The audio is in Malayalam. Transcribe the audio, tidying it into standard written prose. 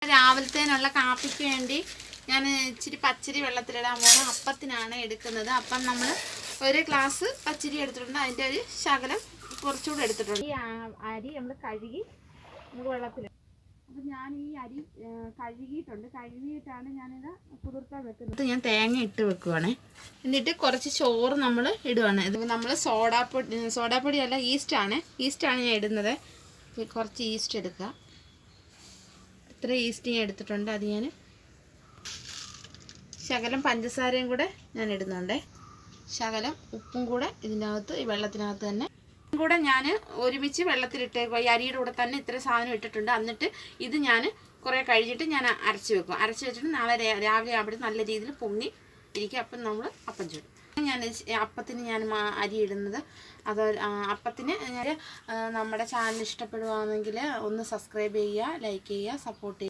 രാവിലത്തേനുള്ള കാപ്പിക്ക് വേണ്ടി ഞാൻ ഇച്ചിരി പച്ചരി വെള്ളത്തിലിടാൻ പോകുന്നത്. അപ്പത്തിനാണ് എടുക്കുന്നത്. അപ്പം നമ്മൾ ഒരു ഗ്ലാസ് പച്ചരി എടുത്തിട്ടുണ്ട്. അതിൻ്റെ ഒരു ശകലം കുറച്ചുകൂടെ എടുത്തിട്ടുണ്ട്. ഈ അരി നമ്മൾ കഴുകി നമുക്ക് വെള്ളത്തിൽ. അപ്പം ഞാൻ ഈ അരി കഴുകിയിട്ടാണ് ഞാനിത് കുതിർത്താൻ വെക്കുന്നത്. ഞാൻ തേങ്ങ ഇട്ട് വെക്കുവാണ്. എന്നിട്ട് കുറച്ച് ചോറ് നമ്മൾ ഇടുവാണ്. ഇത് നമ്മൾ സോഡാപ്പൊടിയല്ല, ഈസ്റ്റാണ് ഞാൻ ഇടുന്നത്. കുറച്ച് ഈസ്റ്റ് എടുക്കുക. ഇത്ര ഈസ്റ്റ് ഞാൻ എടുത്തിട്ടുണ്ട്. അത് ഞാൻ ശകലം പഞ്ചസാരയും കൂടെ ഞാൻ ഇടുന്നുണ്ട്. ശകലം ഉപ്പും കൂടെ ഇതിനകത്ത്, ഈ വെള്ളത്തിനകത്ത് തന്നെ കൂടെ ഞാൻ ഒരുമിച്ച് വെള്ളത്തിലിട്ടേക്കുക. ഈ അരിയുടെ കൂടെ തന്നെ ഇത്ര സാധനം ഇട്ടിട്ടുണ്ട്. എന്നിട്ട് ഇത് ഞാൻ കുറേ കഴിഞ്ഞിട്ട് ഞാൻ അരച്ച് വെക്കും. അരച്ച് വെച്ചിട്ട് നാളെ രാവിലെ അവിടെ നല്ല രീതിയിൽ പൊങ്ങി ഇരിക്കും. അപ്പം നമ്മൾ അപ്പം ചൂടും. ഞാൻ അപ്പത്തിന് ഞാൻ അരി ഇടുന്നത്. അത് അപ്പത്തിന് നമ്മുടെ ചാനൽ ഇഷ്ടപ്പെടുകയാണെങ്കിൽ ഒന്ന് സബ്സ്ക്രൈബ് ചെയ്യുക, ലൈക്ക് ചെയ്യുക, സപ്പോർട്ട് ചെയ്യുക.